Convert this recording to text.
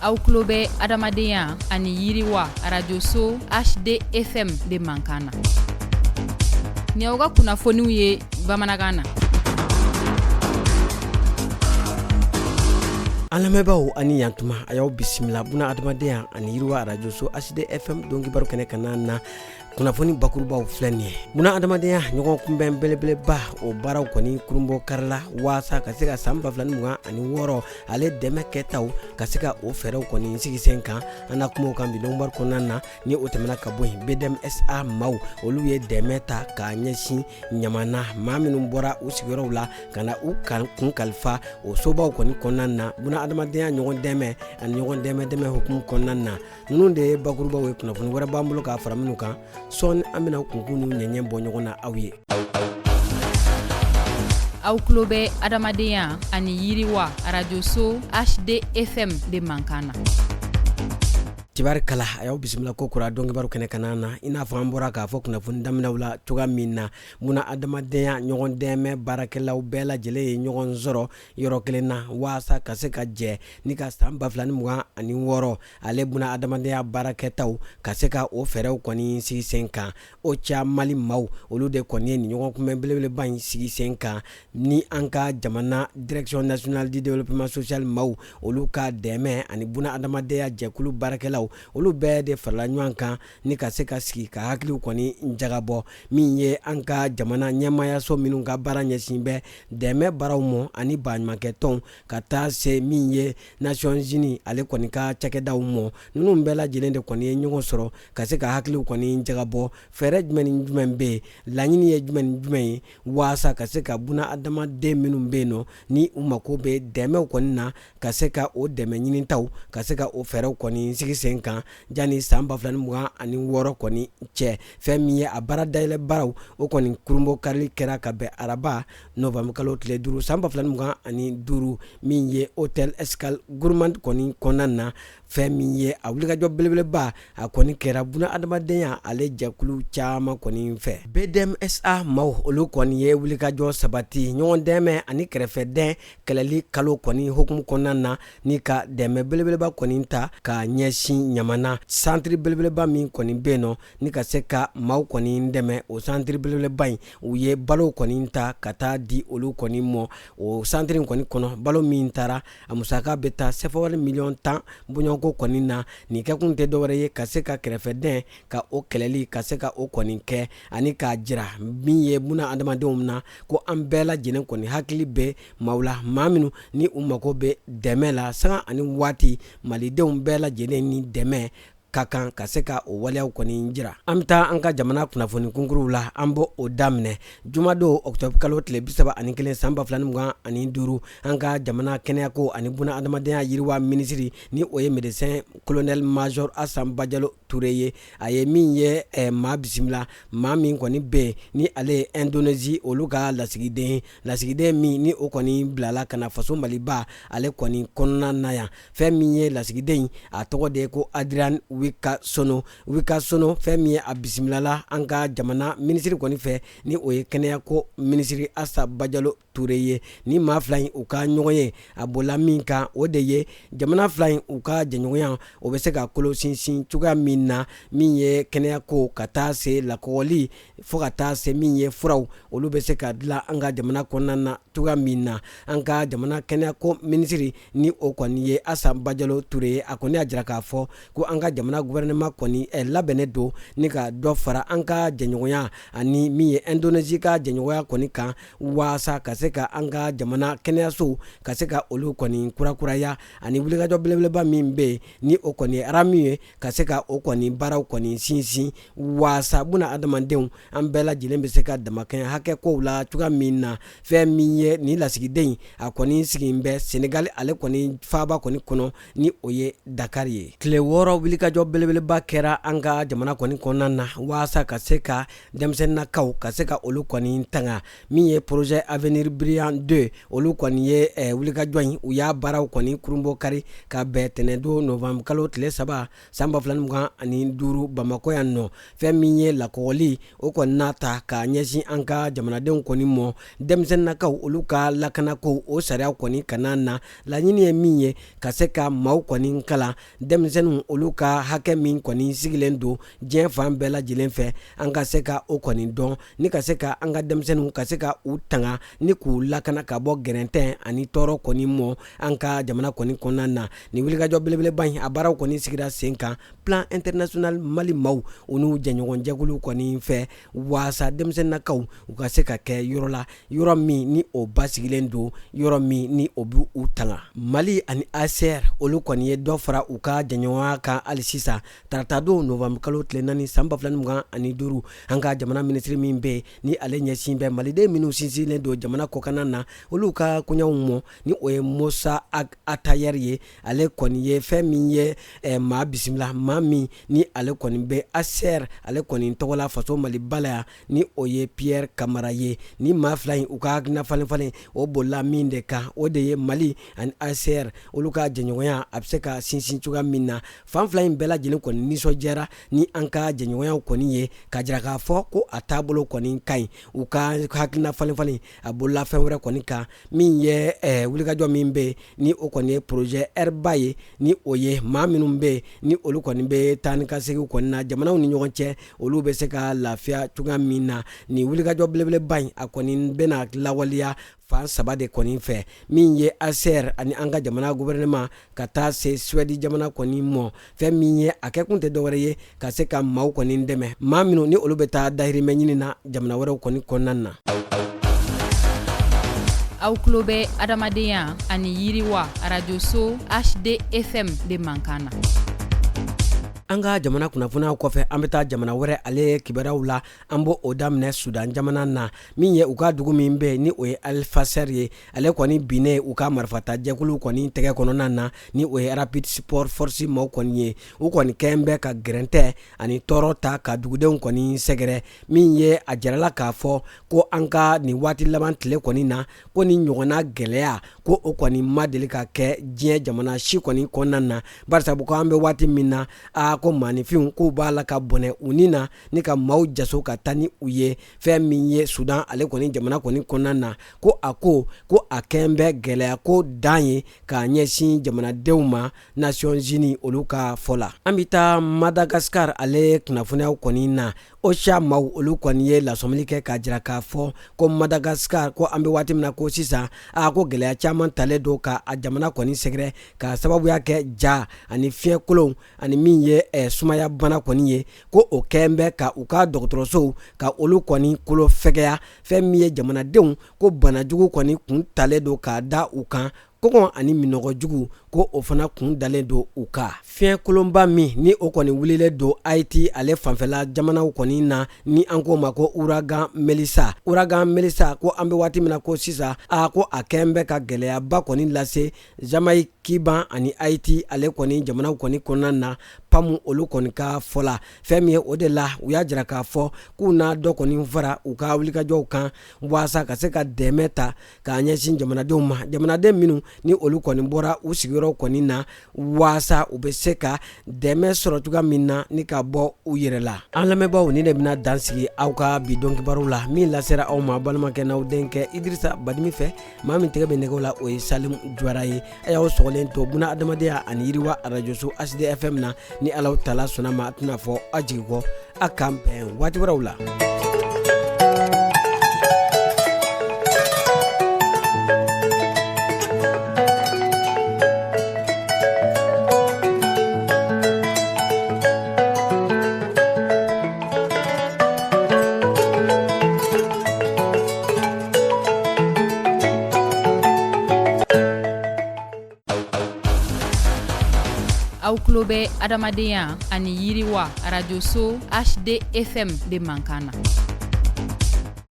Aw tulo bɛ adamadenya ani yiriwa radio so HDFM de Mankana. Ni aw ka kunnafoniw ye bamanankan na. Alamɛbaaw ani yantuma a y'aw bisimila buna adamadenya ani yiriwa radio so HDFM donki baro kɛnɛ kana na kunnafoni bakurubaw filɛ nin ye. Buna adamadenya ɲɔgɔn kunbɛn belebeleba o baaraw kɔni kurunbɔ karila waasa ka se ka san 2026 ale dɛmɛ kɛtaw ka se ka o fɛɛrɛw kɔni sigi sen kan an na kumaw kan bi donki kɔnɔna na ni o tɛmɛna ka bɔ yen BDMSA maaw olu ye dɛmɛ ta k'a ɲɛsin ɲamana maa minnu bɔra u sigiyɔrɔw la ka na u kun kalifa o sobaw kɔni kɔnɔna na buna adamadenya ɲɔgɔn dɛmɛ ani ɲɔgɔn dɛmɛ hukumu kɔnɔna na ninnu de ye bakurubaw ye. Kunnafoni wɛrɛ b'an bolo k'a fara minnu kan sɔɔni an bɛna kunkun nu ɲɛɲɛ bɔ ɲɔgɔn na aw ye. Aw tulo bɛ adamadenya ani yiriwa radio so HDFM de Mankana. Tibarikala a y'aw bisimila ko kura donki baro kɛnɛ kana na i n'a fɔ an bɔra k'a fɔ kunnafoni daminɛw la cogoya min na buna adamadenya ɲɔgɔn dɛmɛ baarakɛlaw bɛɛ lajɛlen ye ɲɔgɔn sɔrɔ yɔrɔ kelen na waasa ka se ka jɛ ni ka san 2026 ale buna adamadenya baarakɛtaw ka se ka o fɛɛrɛw kɔni sigi sen kan. O ca Mali maaw olu de kɔni ye nin ɲɔgɔn kunbɛn belebeleba in sigi sen kan ni an ka jamana direction nationale du développement social maaw olu ka dɛmɛ ani buna adamadenya jɛkulu baarakɛlaw olu bɛɛ de farala ɲɔgɔn kan ni ka se ka sigi ka hakiliw kɔni jagabɔ min ye an ka jamana ɲɛmayaso minnu ka baara ɲɛsin bɛ dɛmɛ baaraw mɔ ani baɲumankɛ ka taa se min ye Nations Unies ale kɔni ka cakɛdaw mɔ. Ninnu bɛɛ lajɛlen de kɔni ye ɲɔgɔn sɔrɔ ka se ka hakiliw kɔni jagabɔ fɛɛrɛ jumɛn ni jumɛn bɛ yen laɲini ye jumɛn ni jumɛn ye waasa ka se ka buna adamaden minnu bɛ yen nɔ ni u mako bɛ dɛmɛw kɔni na ka se ka o dɛmɛ ɲinitaw ka se ka o fɛɛrɛw kɔni sigi sen kan jani san 2026 kɔni cɛ. Fɛn min ye a baara dayɛlɛ baaraw o kɔni kurunbɔ karili kɛra ka bɛn araba novembre kalo tile 5 san 2025 min ye Hôtel Escale Gourmand kɔni kɔnɔna na. Fɛn min ye a wulikajɔ belebeleba a kɔni kɛra buna adamadenya ale jɛkulu caman kɔni fɛ. BDMSA maaw olu kɔni ye wulikajɔ sabati ɲɔgɔn dɛmɛ ani kɛrɛfɛdɛn kɛlɛli kalo kɔni hukumu kɔnɔna na ni ka dɛmɛ belebeleba kɔni ta ka ɲɛsin ɲamana centre belebeleba min kɔni bɛ yen nɔ ni ka se ka maaw kɔni dɛmɛ. O centre belebeleba in u ye balo kɔni ta ka taa di olu kɔni mɔ. O centre in kɔni kɔnɔ balo min taara a musaka bɛ taa CFA miliyɔn 10 bɔɲɔgɔnko kɔni na. Nin kɛkun tɛ dɔwɛrɛ ye ka se ka kɛrɛfɛdɛn ka o kɛlɛli ka se ka o kɔni kɛ ani k'a jira min ye buna adamadenw na ko an bɛɛ lajɛlen kɔni hakili bɛ maaw la maa minnu ni u mako bɛ dɛmɛ la sanga ani waati malidenw bɛɛ lajɛlen ni dɛmɛ ka kan ka se ka o waleyaw kɔni jira. An bɛ taa an ka jamana kunnafoni kunkuruw la an bɔ o daminɛ jumadon octobre kalo tile 31 san 2025 an ka jamana kɛnɛyako ani buna adamadenya yiriwa minisiri ni o ye médecin colonel major Asan Bajalo Ture ye. A ye min ye maa bisimila maa min kɔni bɛ ni ale ye Indonésie olu ka lasigiden min ni o kɔni bilala ka na faso Maliba ale kɔni kɔnɔna na yan. Fɛn min ye lasigiden a tɔgɔ de ye ko Adrian Wika Sono fɛn min ye a bisimilala an ka jamana minisiri kɔni fɛ ni o ye kɛnɛyako minisiri Asa Bajalo Ture ye. Ni maa fila in u ka ɲɔgɔn ye a bɔla min kan o de ye jamana fila in u ka jɛɲɔgɔnya o bɛ se ka kolo sinsin cogoya min na min ye kɛnɛyako ka taa se lakɔgɔli fo ka taa se min ye furaw olu bɛ se ka dilan an ka jamana kɔnɔna na cogoya min na. An ka jamana kɛnɛyako minisiri ni o kɔni ye Asa Bajalo Ture ye a kɔni y'a jira k'a fɔ ko an ka jamana gouvernement kɔni labɛnnen don ni ka dɔ fara an ka jɛɲɔgɔnya ani min ye Indonésie ka jɛɲɔgɔnya kɔni kan waasa ka se ka an ka jamana kɛnɛyasow ka se ka olu kɔni kurakuraya ani wulikajɔ belebeleba min bɛ yen ni o kɔni ye aramu ye ka se ka o kɔni baaraw kɔni sinsin waasa buna adamadenw an bɛɛ lajɛlen bɛ se ka damakɛɲɛ hakɛ kow la cogoya min na. Fɛn min ye ni lasigiden a kɔni sigilen bɛ Senegal ale kɔni faaba kɔni kɔnɔ ni o ye Dakar ye. Tile 6 wulikajɔ belebeleba kɛra an ka jamana kɔni kɔnɔna na waasa ka se ka denmisɛnninnakaw ka se ka olu kɔni tanga min ye projet avenir Briand 2 olu kɔni ye wulikajɔ in u y'a baaraw kɔni kurunbɔ kari ka bɛn tɛnɛdon novembre kalo tile 3 san 2025 Bamako yan nɔ fɛn min ye lakɔgɔli o kɔni n'a ta ka ɲɛsin an ka jamanadenw kɔni mɔ denmisɛnninakaw olu ka lakanako o sariya kɔni kana na laɲini ye min ye ka se ka maaw kɔni kalan denmisɛnninw olu ka hakɛ min kɔni sigilen don diɲɛ fan bɛɛ lajɛlen fɛ an ka se ka o kɔni dɔn ni ka se ka an ka denmisɛnninw ka se ka u tanga ni k'u lakana ka bɔ gɛrɛntɛn ani tɔɔrɔ kɔni mɔ an ka jamana kɔni kɔnɔna na ni wulikajɔ belebeleba in a baaraw kɔni sigira sen kan plan international Mali maaw u n'u jɛɲɔgɔn jɛkulu kɔni fɛ waasa denmisɛnninakaw u ka se ka kɛ yɔrɔ la yɔrɔ min ni o basigilen don yɔrɔ min ni o b'u tanga Mali ani ACR olu kɔni ye dɔ fara u ka jɛɲɔgɔnya kan hali sisan tarata don novembre kalo tile 4 san 2025 an ka jamana minisiri min bɛ ni ale ɲɛsin bɛ maliden minnu sinsinlen don jamana kɔkan na olu ka kɔɲɔw mɔ ni o ye Musa Atayer ye ale kɔni ye fɛn min ye maa bisimila maa min ni ale kɔni bɛ ACR ale kɔni tɔgɔla faso Mali balaya ni o ye Pierre Kamara ye ni maa fila in u ka hakilina falen o bolila min de kan o de ye Mali ani ACR olu ka jɛɲɔgɔnya a bɛ se ka sinsin cogoya min na fan fila in bɛɛ lajɛlen kɔni nisɔndiyara ni an ka jɛɲɔgɔnyaw kɔni ye ka jira k'a fɔ ko a taabolo kɔni ka ɲi u ka hakilina falen a bolila fɛn wɛrɛ kɔni kan min ye wulikajɔ min bɛ ni o kɔni ye projet Herba ye ni o ye maa minnu bɛ ni olu kɔni bɛ taa ni ka segin kɔni na jamanaw ni ɲɔgɔn cɛ olu bɛ se ka lafiya cogoya min na ni wulikajɔ belebeleba in a kɔni bɛna lawaleya fan 3 de kɔni fɛ min ye ACR ani an ka jamana gouvernement ka taa se Suède jamana kɔni mɔ fɛn min ye a kɛ kun tɛ dɔwɛrɛ ye ka se ka maaw kɔni dɛmɛ maa minnu ni olu bɛ taa dahirimɛ ɲini na jamana wɛrɛw kɔni kɔnɔna na. Aw tulo bɛ adamadenya ani yiriwa radio so HDFM de Mankana. An ka jamana kunnafoniyaw kɔfɛ an bɛ taa jamana wɛrɛ ale kibaruyaw la an b'o o daminɛ Sudan jamana na min ye u ka dugu min bɛ ni o ye Al-Fasher ye ale kɔni binnen u ka marifata jɛkulu kɔni tɛgɛ kɔnɔna na ni o ye Rapid Support Force maaw kɔni ye u kɔni kɛn bɛ ka gɛrɛntɛ ani tɔɔrɔ ta ka dugudenw kɔni sɛgɛrɛ min ye a jarala k'a fɔ ko an ka nin waati laban tile kɔni na ko ni ɲɔgɔnna gɛlɛya ko o kɔni ma deli ka kɛ diɲɛ jamana si kɔni kɔnɔna na barisabu ko an bɛ waati min na ko maanifinw k'u b'a la ka bɔnɛ u ni na ni ka maaw jaso ka taa ni u ye fɛn min ye Sudan ale kɔni jamana kɔni kɔnɔna na ko a kɛn bɛ gɛlɛya ko dan ye k'a ɲɛsin jamanadenw ma Nations Unies olu ka fɔ la an bɛ taa Madagascar ale kunnafoniyaw kɔni na OCHA maaw olu kɔni ye lasɔmili kɛ k'a jira k'a fɔ ko Madagascar ko an bɛ waati min na ko sisan ko gɛlɛya caman talen don ka a jamana kɔni sɛgɛrɛ ka sababuya kɛ ja ani fiɲɛ kolon ani min ye sumaya bana kɔni ye ko o kɛn bɛ ka u ka dɔgɔtɔrɔsow ka olu kɔni kolo fɛgɛya fɛn min ye jamanadenw ko banajugu kɔni kun talen don k'a da u kan kɔngɔ ani minɔgɔ jugu ko o fana kun dalen don u ka fiɲɛ kolonba min ni o kɔni wulilen don Haïti ale fanfɛla jamanaw kɔni na ni an ko ma ko ouragan Melissa ko an bɛ waati min na ko sisan ko a kɛn bɛ ka gɛlɛyaba kɔni lase Jamaïque Kiban ani Haïti ale kɔni jamanaw kɔni kɔnɔna na pamu olu kɔni ka fɔ la fɛn min ye o de la u y'a jira k'a fɔ k'u na dɔ kɔni fara u ka wulikajɔw kan waasa ka se ka dɛmɛ ta k'a ɲɛsin jamanadenw ma jamanaden minnu ni olu kɔni bɔra u sigiyɔrɔ kɔni na waasa u bɛ se ka dɛmɛ sɔrɔ cogoya min na ni ka bɔ u yɛrɛ la an lamɛnbaaw ni de bɛna dansigi aw ka bi dɔn kibaru la min lasera aw ma balimakɛ n'aw denkɛ Idrissa Badimi fɛ maa min tɛgɛ bɛ nɛgɛw la o ye Salim Jwara ye a y'aw sɔgɔlen to buna adamadenya ani yiriwa radio so HDFM na ni Alaw Tala sɔnna ma a tɛna fɔ a jigi kɔ a k'an bɛn waati wɛrɛw la. Aw tulo bɛ adamadenya ani yiriwa radio so HDFM de Mankana.